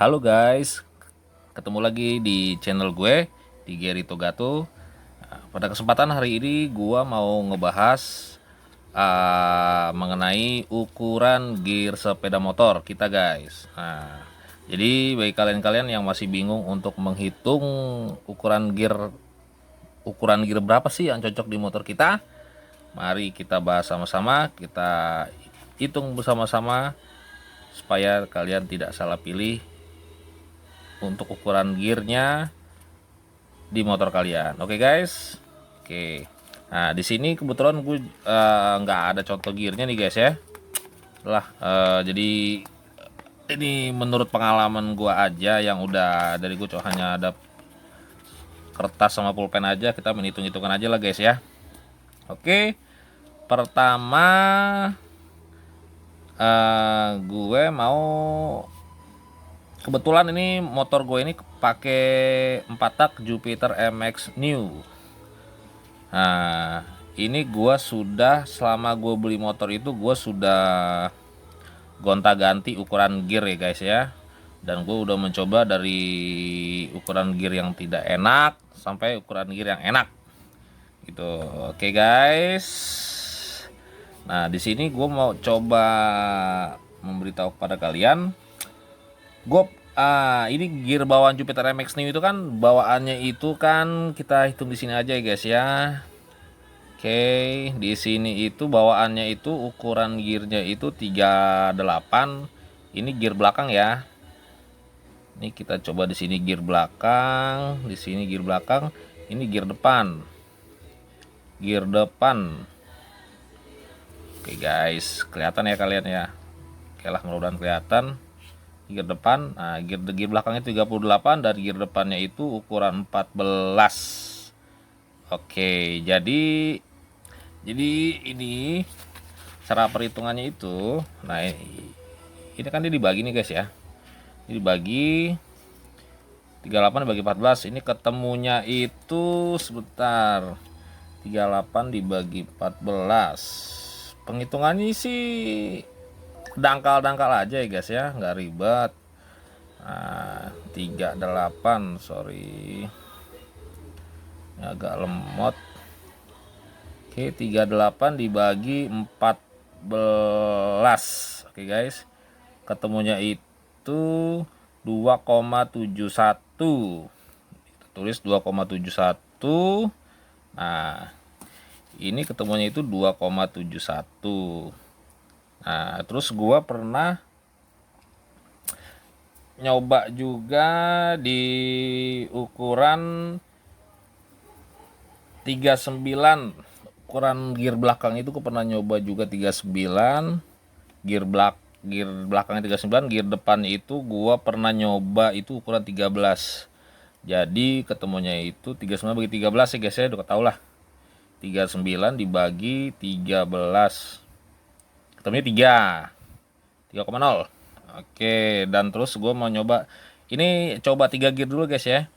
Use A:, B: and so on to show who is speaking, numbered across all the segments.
A: Halo guys, ketemu lagi di channel gue di Gary Togato. Pada kesempatan hari ini gue mau ngebahas mengenai ukuran gear sepeda motor kita guys. Jadi bagi kalian-kalian yang masih bingung untuk menghitung ukuran gear berapa sih yang cocok di motor kita, mari kita bahas sama-sama, kita hitung bersama-sama supaya kalian tidak salah pilih untuk ukuran gearnya di motor kalian. Oke guys. Oke. Nah di sini kebetulan gue nggak ada contoh gearnya nih guys ya. Jadi ini menurut pengalaman gue aja yang udah dari gue, hanya ada kertas sama pulpen aja, kita menghitung-hitungan aja lah guys ya. Oke. Pertama gue mau, kebetulan ini motor gue ini pakai 4 tak Jupiter MX New. Nah, ini gue sudah, selama gue beli motor itu gue sudah gonta-ganti ukuran gear ya guys ya. Dan gue udah mencoba dari ukuran gear yang tidak enak sampai ukuran gear yang enak. Gitu. Oke guys. Nah, di sini gue mau coba memberitahu kepada kalian, gue ini gear bawaan Jupiter MX New itu kan bawaannya itu kan kita hitung di sini aja ya guys ya. Oke, di sini itu bawaannya itu ukuran gearnya itu 38. Ini gear belakang ya. Ini kita coba di sini gear belakang, di sini gear belakang, ini gear depan. Gear depan. Oke guys, kelihatan ya kalian ya. Oke lah, mudah-mudahan kelihatan. Gear depan, nah gear belakangnya 38 dan gear depannya itu ukuran 14. Oke, jadi ini cara perhitungannya itu, nah ini kan dia dibagi nih guys ya. Ini dibagi 38 dibagi 14, ini ketemunya itu sebentar. 38 dibagi 14. Penghitungannya sih dangkal-dangkal aja ya guys ya, nggak ribet. Nah, 38, sorry. Ini agak lemot. Oke, 38 dibagi 14. Oke guys. Ketemunya itu 2,71. Kita tulis 2,71. Nah, ini ketemunya itu 2,71. Nah, terus gua pernah nyoba juga di ukuran 39. Ukuran gear belakang itu gue pernah nyoba juga 39. Gear belakangnya 39, gear depan itu gua pernah nyoba itu ukuran 13. Jadi ketemunya itu 39 bagi 13 ya guys ya, udah tau lah. 39 dibagi 13. Ketemunya 3,0. Oke, dan terus gue mau nyoba ini, coba 3 gear dulu guys ya.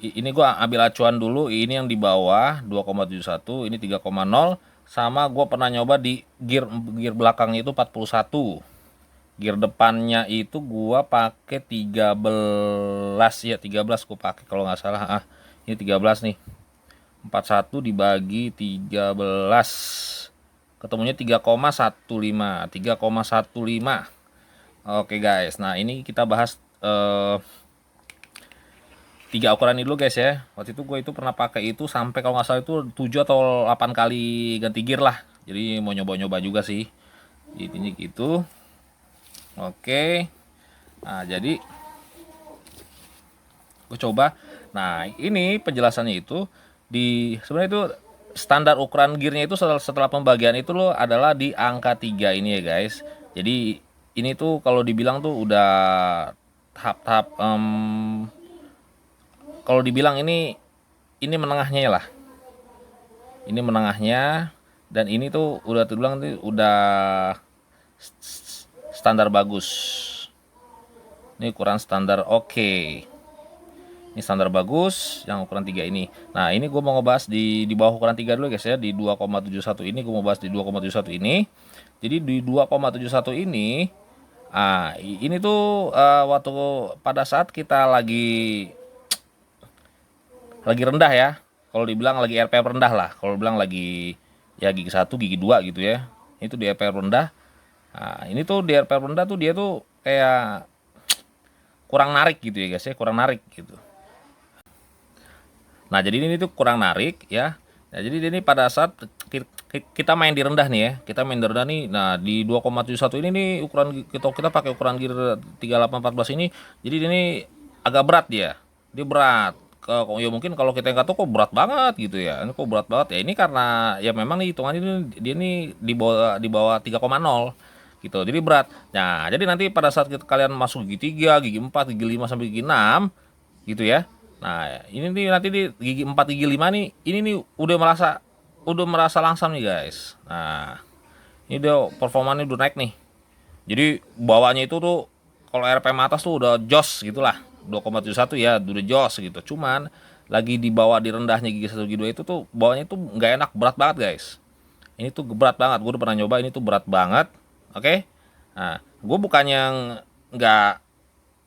A: Ini gue ambil acuan dulu, ini yang di bawah 2,71, ini 3,0. Sama gue pernah nyoba di gear belakangnya itu 41. Gear depannya itu gue pakai 13 ya, 13 gue pakai kalau nggak salah. Ini 13 nih. 41 dibagi 13. Ketemunya 3,15. 3,15. Oke guys, nah ini kita bahas 3 ukuran ini dulu guys ya. Waktu itu gue itu pernah pakai itu sampai kalau nggak salah itu 7 atau 8 kali ganti gear lah. Jadi mau nyoba-nyoba juga sih. Ini gitu. Oke. Nah, jadi gue coba. Nah, ini penjelasannya itu sebenarnya itu standar ukuran gearnya itu setelah pembagian itu loh adalah di angka 3 ini ya guys. Jadi ini tuh kalau dibilang tuh udah tahap-tahap, kalau dibilang ini menengahnya ya lah. Ini menengahnya, dan ini tuh udah terbilang tuh udah standar bagus. Ini ukuran standar oke. Ini standar bagus yang ukuran 3 ini. Nah, ini gue mau ngebahas di bawah ukuran 3 dulu guys ya. Di 2,71 ini gue mau bahas di 2,71 ini. Jadi di 2,71 ini Ini tuh waktu pada saat kita lagi rendah ya. Kalau dibilang lagi RPM rendah lah. Kalau bilang lagi ya gigi 1, gigi 2 gitu ya. Itu di RPM rendah. Ini tuh di RPM rendah tuh dia tuh kayak kurang narik gitu ya guys ya, kurang narik gitu. Nah, jadi ini tuh kurang narik ya. Nah, jadi ini pada saat kita main di rendah nih ya. Kita main di rendah nih. Nah, di 2,71 ini nih ukuran kita pakai ukuran gear 3814 ini. Jadi ini agak berat dia. Dia berat. Ya mungkin kalau kita yang kata kok berat banget gitu ya. Ini kok berat banget ya. Ini karena ya memang nih hitungannya ini dia nih di bawah 3,0 gitu. Jadi berat. Nah, jadi nanti pada saat kalian masuk gigi 3, gigi 4, gigi 5 sampai gigi 6 gitu ya. Nah, ini nih nanti di gigi 4, gigi 5 nih, ini nih udah merasa langsam nih, guys. Nah, ini dia performanya udah naik nih. Jadi bawahnya itu tuh kalau RPM atas tuh udah jos gitulah. 2,71 ya, udah jos gitu. Cuman lagi di bawah di rendahnya gigi 1, gigi 2 itu tuh bawahnya tuh nggak enak, berat banget, guys. Ini tuh berat banget. Gue udah pernah nyoba, ini tuh berat banget. Oke. Nah, gue bukannya nggak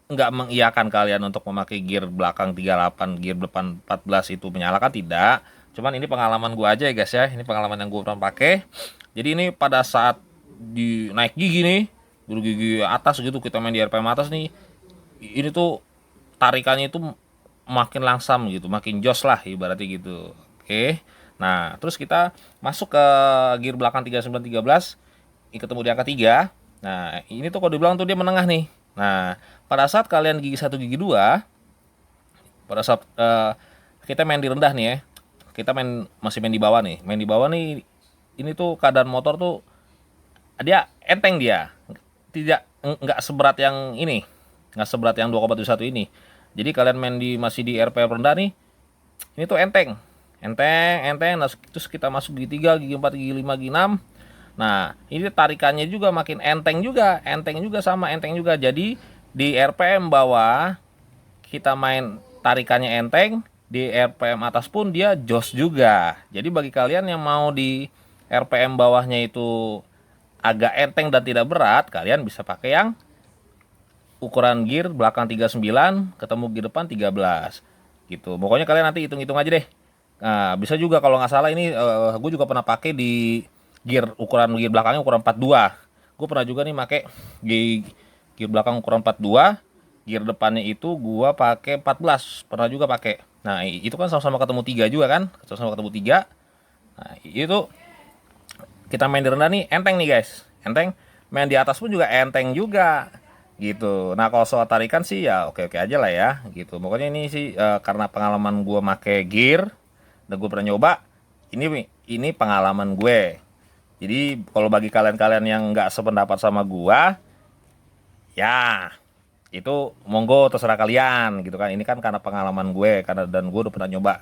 A: nggak mengiyakan kalian untuk memakai gear belakang 38, gear depan 14 itu menyalakan, tidak. Cuman ini pengalaman gue aja ya guys ya. Ini pengalaman yang gue pernah pakai. Jadi ini pada saat di naik gigi nih, dulu gigi atas gitu, kita main di RPM atas nih. Ini tuh tarikannya itu makin langsam gitu, makin jos lah ibaratnya gitu. Oke. Nah, terus kita masuk ke gear belakang 3913, ini ketemu di angka 3. Nah, ini tuh kalau dibilang tuh dia menengah nih. Nah, pada saat kalian gigi 1, gigi 2, pada saat kita main di rendah nih ya. Kita masih main di bawah nih. Main di bawah nih, ini tuh keadaan motor tuh dia enteng dia. Nggak seberat yang ini. Nggak seberat yang 2,71 ini. Jadi kalian main masih di RPM rendah nih, ini tuh enteng. Enteng. Nah, terus kita masuk gigi 3, gigi 4, gigi 5, gigi 6. Nah, ini tarikannya juga makin enteng juga sama enteng juga. Jadi di RPM bawah kita main tarikannya enteng, di RPM atas pun dia jos juga. Jadi bagi kalian yang mau di RPM bawahnya itu agak enteng dan tidak berat, kalian bisa pakai yang ukuran gear belakang 39 ketemu gear depan 13 gitu. Pokoknya kalian nanti hitung-hitung aja deh. Nah, bisa juga kalau nggak salah ini gue juga pernah pakai di ukuran gear belakangnya ukuran 42. Gue pernah juga nih pakai gear belakang ukuran 42, gear depannya itu gue pakai 14. Pernah juga pakai. Nah, itu kan sama-sama ketemu 3 juga kan? Sama-sama ketemu 3. Nah, itu kita main di rendah nih enteng nih, guys. Enteng. Main di atas pun juga enteng juga gitu. Nah, kalau soal tarikan sih ya oke-oke aja lah ya gitu. Pokoknya ini sih karena pengalaman gue make gear dan gue pernah nyoba, ini pengalaman gue. Jadi kalau bagi kalian-kalian yang nggak sependapat sama gue, ya itu monggo terserah kalian gitu kan. Ini kan karena pengalaman gue, dan gue udah pernah nyoba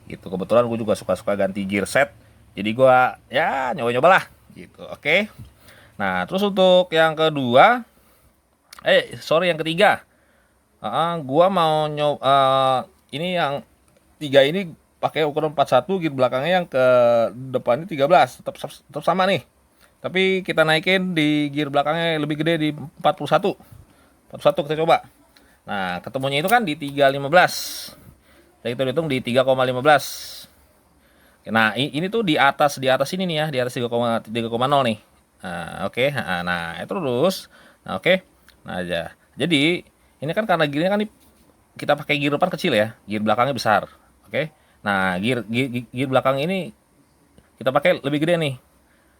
A: gitu. Kebetulan gue juga suka-suka ganti gear set, jadi gue ya nyoba-nyoba lah gitu. Oke. Nah, terus untuk yang kedua, yang ketiga, gua mau ini yang 3 ini pakai ukuran 41, gear belakangnya yang ke depannya 13, tetap sama nih. Tapi kita naikin di gear belakangnya lebih gede di 41. 41 kita coba. Nah, ketemunya itu kan di 3,15. Jadi kita hitung di 3,15. Nah, ini tuh di atas ini nih ya, di atas 3,0 nih. Nah, oke. Nah, terus. Nah, oke. Nah, aja. Jadi, ini kan karena gearnya kan kita pakai gear depan kecil ya, gear belakangnya besar. Oke. Nah, gear belakang ini kita pakai lebih gede nih.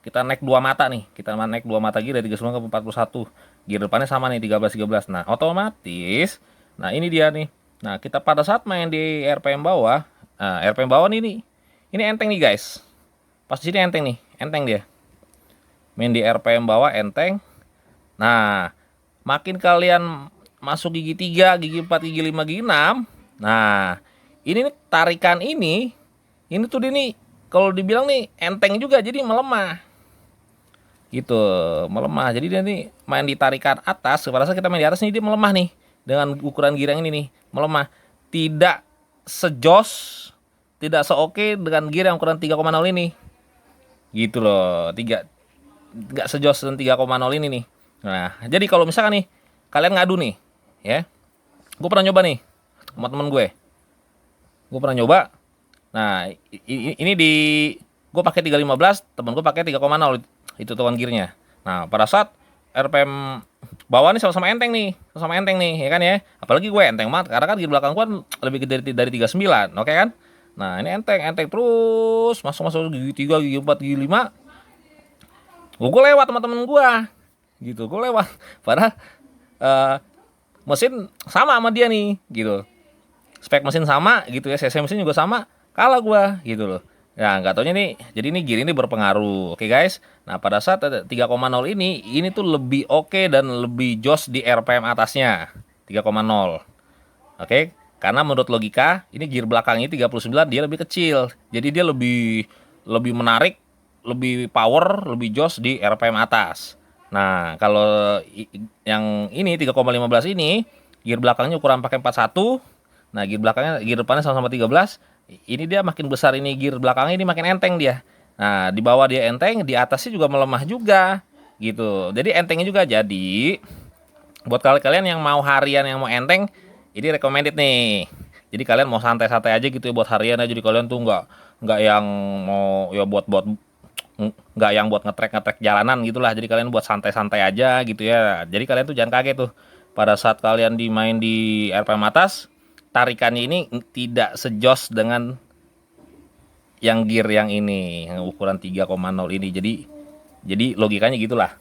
A: Kita naik 2 mata nih. Kita naik 2 mata gear dari 39 ke 41. Gear depannya sama nih 13. Nah, otomatis ini dia nih. Nah, kita pada saat main di RPM bawah, RPM bawah nih. Ini enteng nih, guys. Pas di sini enteng nih, enteng dia. Main di RPM bawah enteng. Nah, makin kalian masuk gigi 3, gigi 4, gigi 5, gigi 6. Nah, ini nih tarikan ini tuh dia nih kalau dibilang nih enteng juga, jadi melemah. Gitu, melemah. Jadi dia nih main di tarikan atas, pada saat kita main di atas nih dia melemah nih. Dengan ukuran gear yang ini nih, melemah. Tidak sejos, tidak seoke dengan gear yang ukuran 3,0 ini. Gitu loh, enggak sejos dengan 3,0 ini nih. Nah, jadi kalau misalkan nih kalian ngadu nih, ya, gue pernah nyoba nih sama temen gue pernah nyoba. Nah, ini di gue pakai 315, temen gue pakai 3,0 itu tuan gearnya. Nah, pada saat RPM bawah nih sama-sama enteng nih, ya kan ya. Apalagi gue enteng banget karena kan gear belakang gue lebih gede dari 39, oke kan? Nah, ini enteng terus masuk gigi 3, gigi 4, gigi 5. Gue lewat sama temen gue. Gitu, gue lewat. Padahal mesin sama dia nih, gitu. Spek mesin sama gitu ya, cc mesin juga sama, kalah gua gitu loh. Ya nggak taunya nih, jadi ini gear ini berpengaruh. Oke guys, nah pada saat 3,0 ini tuh lebih oke dan lebih jos di RPM atasnya 3,0. Oke, karena menurut logika ini gear belakangnya 39, dia lebih kecil, jadi dia lebih lebih menarik, lebih power, lebih jos di RPM atas. Nah kalau yang ini 3,15 ini gear belakangnya ukuran pakai 41. Nah, gear belakangnya, gear depannya sama-sama 13. Ini dia makin besar, ini gear belakangnya ini makin enteng dia. Nah, di bawah dia enteng, di atasnya juga melemah juga. Gitu. Jadi entengnya juga. Jadi buat kalian yang mau harian, yang mau enteng, ini recommended nih. Jadi kalian mau santai-santai aja gitu ya buat harian aja. Jadi kalian tuh nggak yang mau ya buat nggak yang buat ngetrek jalanan gitulah. Jadi kalian buat santai-santai aja gitu ya. Jadi kalian tuh jangan kaget tuh pada saat kalian dimain di RPM atas, tarikannya ini tidak sejos dengan yang gear yang ini, yang ukuran 3,0 ini. Jadi logikanya gitulah.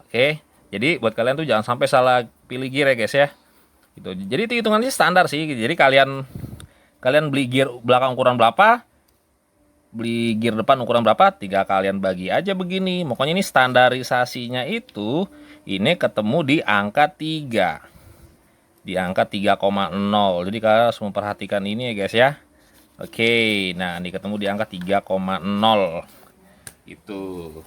A: Oke. Jadi buat kalian tuh jangan sampai salah pilih gear ya guys ya. Gitu. Jadi itu hitungannya standar sih. Jadi kalian beli gear belakang ukuran berapa, beli gear depan ukuran berapa, tinggal kalian bagi aja begini. Pokoknya ini standarisasinya itu ini ketemu di angka 3. Di angka 3,0. Jadi kalian harus memperhatikan ini ya guys ya. Oke, nah ini ketemu di angka 3,0. Itu.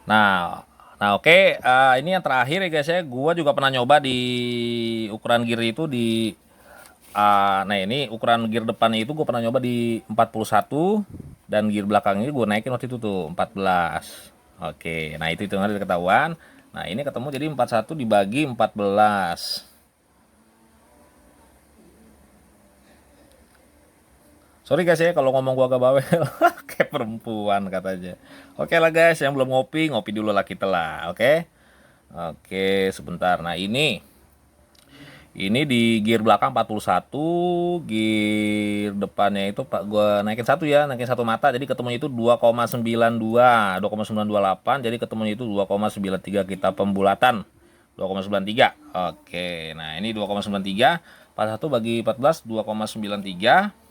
A: Nah oke, ini yang terakhir ya guys ya. Gua juga pernah nyoba di ukuran gear itu di nah ini ukuran gear depannya itu gue pernah nyoba di 41 dan gear belakangnya gue naikin waktu itu tuh 14. Oke, nah itu hitungannya ketahuan. Nah ini ketemu jadi 41 dibagi 14. Sorry guys ya kalau ngomong gua agak bawel. Kayak perempuan katanya. Oke lah guys, yang belum ngopi, ngopi dulu lah kita lah. Oke. Oke, sebentar. Nah ini di gear belakang 41, gear depannya itu Pak gua naikin satu ya, naikin satu mata. Jadi ketemunya itu 2,92, 2,928. Jadi ketemunya itu 2,93 kita pembulatan. 2,93. Oke. Nah, ini 2,93. 41 bagi 14 2,93.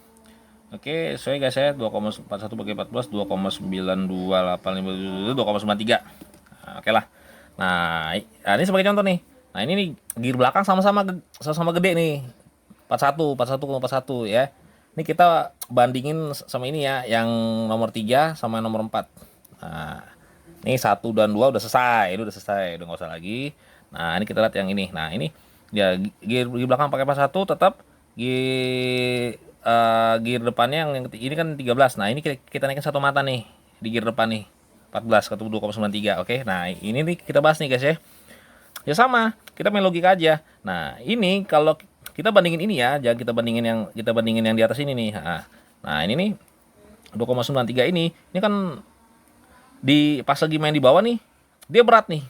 A: Oke, sesuai guys ya. 2,41 bagi 14 2,928 2,93. Nah, oke lah. Nah, ini sebagai contoh nih. Nah, ini nih gear belakang sama gede nih. 41 ya. Ini kita bandingin sama ini ya, yang nomor 3 sama yang nomor 4. Nah, ini 1 dan 2 udah selesai. Ini udah selesai, udah nggak usah lagi. Nah, ini kita lihat yang ini. Nah, ini ya gear belakang pakai 41 tetap gear depannya yang ini kan 13. Nah, ini kita naikin satu mata nih di gear depan nih. 14 ketemu 2,93. Oke. Nah, ini nih kita bahas nih guys ya. Ya sama, kita main logika aja. Nah, ini kalau kita bandingin ini ya, jangan kita bandingin yang di atas ini nih. Nah, ini nih 2,93 ini kan di pas lagi main di bawah nih, dia berat nih.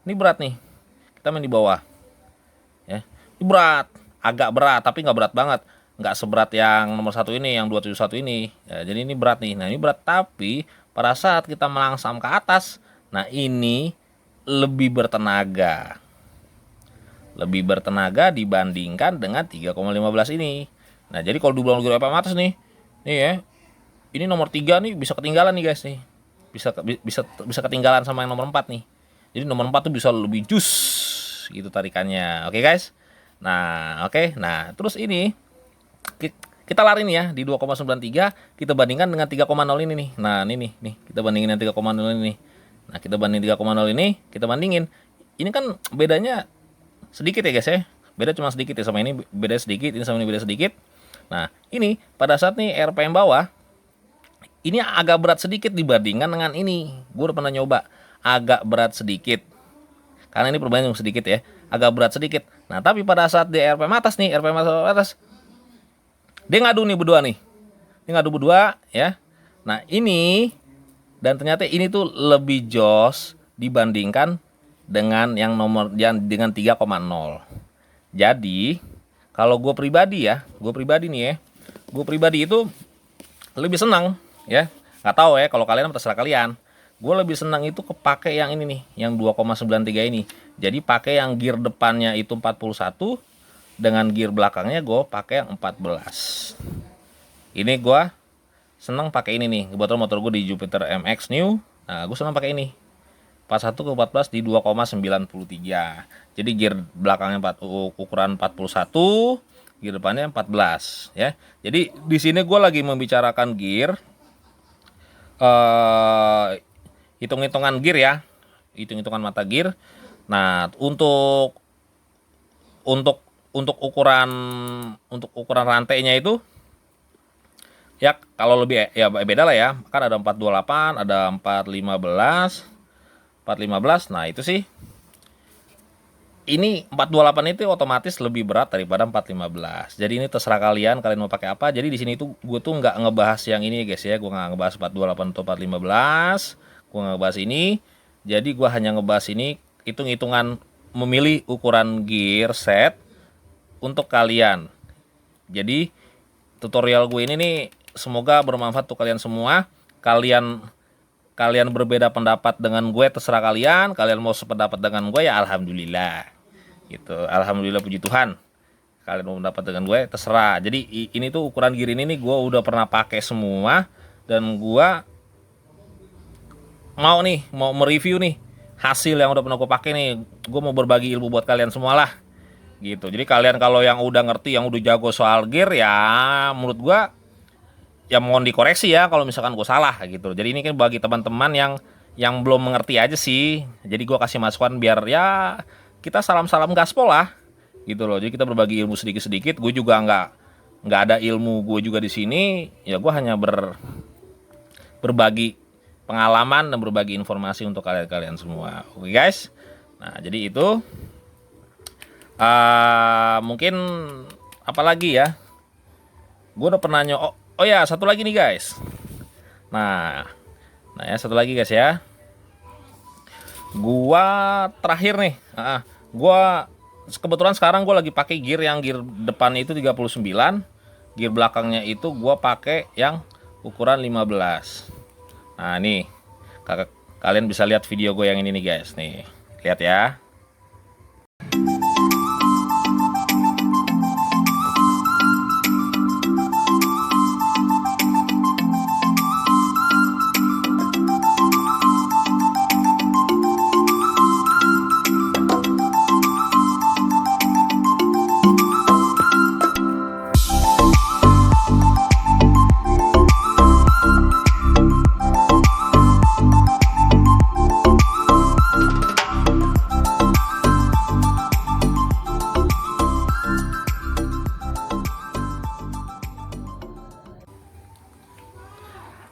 A: Ini berat nih. Kita main di bawah. Ya. Ini berat, agak berat tapi nggak berat banget. Nggak seberat yang nomor 1 ini, yang 271 ini. Ya, jadi ini berat nih. Nah, ini berat tapi pada saat kita melangsam ke atas, nah ini lebih bertenaga. Lebih bertenaga dibandingkan dengan 3,15 ini. Nah, jadi kalau dibilang gear RPM atas nih ya. Ini nomor 3 nih bisa ketinggalan nih guys nih. Bisa ketinggalan sama yang nomor 4 nih. Jadi nomor 4 tuh bisa lebih jus gitu tarikannya. Oke guys. Nah, oke. Nah, terus ini kita lari nih ya di 2,93, kita bandingkan dengan 3,0 ini nih. Nah, ini nih, kita bandingin yang 3,0 ini nih. Nah, kita bandingin 3,0 ini, kita bandingin. Ini kan bedanya sedikit ya guys ya. Beda cuma sedikit ya, sama ini beda sedikit, ini sama ini beda sedikit. Nah, ini pada saat nih RPM bawah, ini agak berat sedikit dibandingkan dengan ini. Gue udah pernah nyoba, agak berat sedikit. Karena ini perbandingan sedikit ya, agak berat sedikit. Nah, tapi pada saat di RPM atas nih, RPM atas, dia ngadu nih berdua nih. Dia ngadu berdua ya. Nah, ini dan ternyata ini tuh lebih jos dibandingkan dengan yang nomor dengan 3,0. Jadi, kalau gue pribadi nih ya, gue pribadi itu lebih senang ya. Nggak tahu ya, kalau kalian terserah kalian. Gue lebih senang itu kepake yang ini nih, yang 2,93 ini. Jadi pakai yang gear depannya itu 41, dengan gear belakangnya gue pakai yang 14. Ini gue senang pakai ini nih. Kebetulan motor gue di Jupiter MX New. Nah, gue senang pakai ini. 41 ke 14 di 2,93. Jadi gear belakangnya ukuran 41, gear depannya 14 ya. Jadi di sini gue lagi membicarakan gear, hitung-hitungan gear ya, hitung-hitungan mata gear. Nah, untuk ukuran rantainya itu ya kalau lebih ya beda lah ya. Kan ada 428, ada 415. Nah, itu sih. Ini 428 itu otomatis lebih berat daripada 415. Jadi ini terserah kalian mau pakai apa. Jadi di sini tuh gue tuh nggak ngebahas yang ini guys ya. Gue nggak ngebahas 428 atau 415. Gue nggak ngebahas ini. Jadi gue hanya ngebahas ini, hitung-hitungan memilih ukuran gear set untuk kalian. Jadi tutorial gue ini nih semoga bermanfaat untuk kalian semua. Kalian berbeda pendapat dengan gue, terserah kalian. Kalian mau sependapat dengan gue ya alhamdulillah. Gitu. Alhamdulillah, puji Tuhan. Kalian mau mendapat dengan gue terserah. Jadi ini tuh ukuran gear ini nih gue udah pernah pakai semua, dan gue mau mereview nih hasil yang udah pernah gue pakai nih. Gue mau berbagi ilmu buat kalian semua lah. Gitu. Jadi kalian kalau yang udah ngerti, yang udah jago soal gear ya, menurut gue ya mohon dikoreksi ya kalau misalkan gue salah gitu. Jadi ini kan bagi teman-teman yang belum mengerti aja sih. Jadi gue kasih masukan biar ya kita salam-salam gaspol lah gitu loh. Jadi kita berbagi ilmu sedikit-sedikit. Gue juga nggak ada ilmu gue juga di sini. Ya gue hanya berbagi pengalaman dan berbagi informasi untuk kalian semua. Oke guys. Nah, jadi itu mungkin apalagi ya. Gue udah pernah Oh ya, satu lagi nih guys. Nah ya satu lagi guys ya. Gua terakhir nih. Gua kebetulan sekarang gua lagi pakai gear depannya itu 39, gear belakangnya itu gua pakai yang ukuran 15. Nah, nih. Kalian bisa lihat video gue yang ini nih guys. Nih, lihat ya.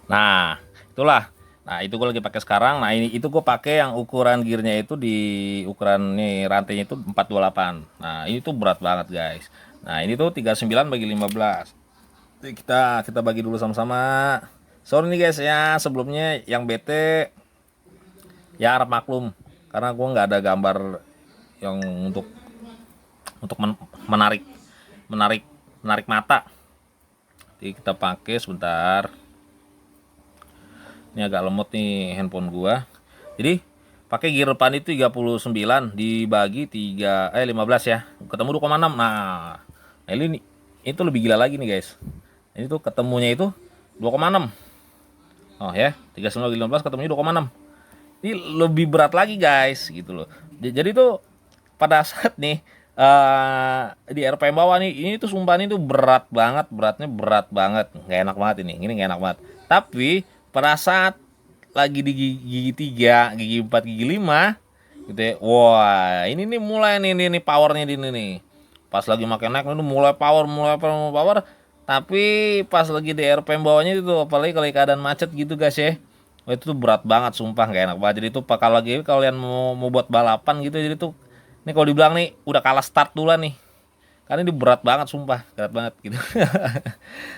A: Nah, itulah. Nah, itu gue lagi pakai sekarang. Nah, itu gue pakai yang ukuran gearnya itu di ukuran nih rantainya itu 428. Nah, ini tuh berat banget, guys. Nah, ini tuh 39 bagi 15. Kita bagi dulu sama-sama. Sorry nih guys ya, sebelumnya yang bete ya harap maklum karena gue nggak ada gambar yang untuk menarik mata. Jadi kita pakai sebentar. Ini agak lemot nih handphone gua. Jadi pakai gear depan itu 39 dibagi 15 ya. Ketemu 2,6. Nah, ini itu lebih gila lagi nih guys. Ini tuh ketemunya itu 2,6. Oh ya, 39 bagi 15 ketemunya 2,6. Ini lebih berat lagi guys gitu loh. Jadi tuh pada saat nih di RPM bawah nih, ini tuh sumpah ini tuh berat banget, berat banget, nggak enak banget ini nggak enak banget. Tapi pada saat lagi di gigi 3, gigi 4, gigi 5 gitu ya, wah ini nih mulai nih powernya di ini nih. Pas lagi makin naik itu mulai power, Tapi pas lagi di RPM bawahnya itu, apalagi kalau keadaan macet gitu guys ya. Wah, itu tuh berat banget sumpah, gak enak banget. Jadi itu bakal lagi kalian mau buat balapan gitu, jadi tuh ini kalau dibilang nih udah kalah start duluan nih. Karena ini berat banget sumpah, berat banget gitu.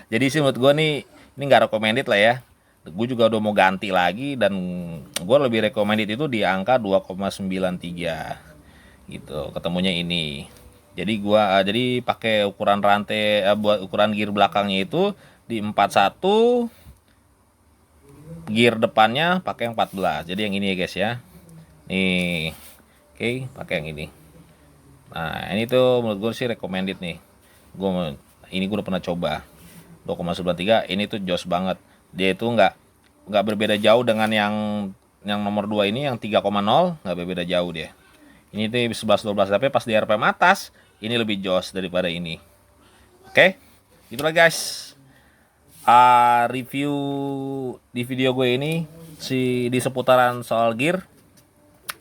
A: Jadi sih menurut gue nih ini nggak recommended lah ya. Gue juga udah mau ganti lagi dan gue lebih recommended itu di angka 2,93 gitu. Ketemunya ini. Jadi jadi pakai ukuran rantai buat ukuran gear belakangnya itu di 41, gear depannya pakai 14. Jadi yang ini ya guys ya. Nih. Oke, pakai yang ini. Nah, ini tuh menurut gue sih recommended nih. Ini gue udah pernah coba. 2,93 ini tuh jos banget. Dia itu nggak berbeda jauh dengan yang nomor 2 ini yang 3,0, nggak berbeda jauh dia. Ini tuh 11 12 tapi pas di RPM atas ini lebih jos daripada ini. Oke. Itulah guys. Review di video gue ini di seputaran soal gear.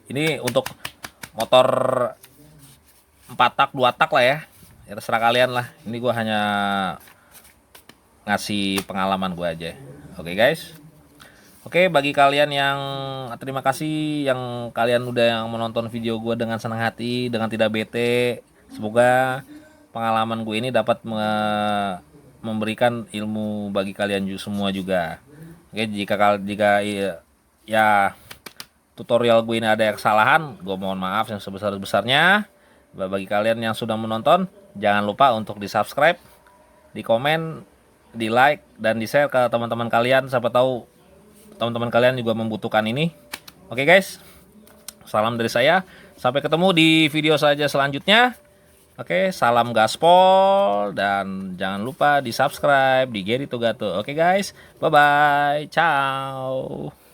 A: Ini untuk motor 4 tak 2 tak lah ya. Ya terserah kalian lah. Ini gue hanya ngasih pengalaman gue aja. Oke guys. Oke, bagi kalian yang terima kasih yang kalian udah yang menonton video gue dengan senang hati, dengan tidak bete. Semoga pengalaman gue ini dapat memberikan ilmu bagi kalian semua juga. Oke, jika ya tutorial gue ini ada kesalahan, gue mohon maaf yang sebesar-besarnya. Bagi kalian yang sudah menonton, jangan lupa untuk di-subscribe, di-komen, di-like, dan di-share ke teman-teman kalian. Siapa tahu teman-teman kalian juga membutuhkan ini. Oke guys, salam dari saya. Sampai ketemu di video saja selanjutnya. Oke, salam gaspol. Dan jangan lupa di-subscribe di Gary Togato. Oke guys, bye-bye. Ciao.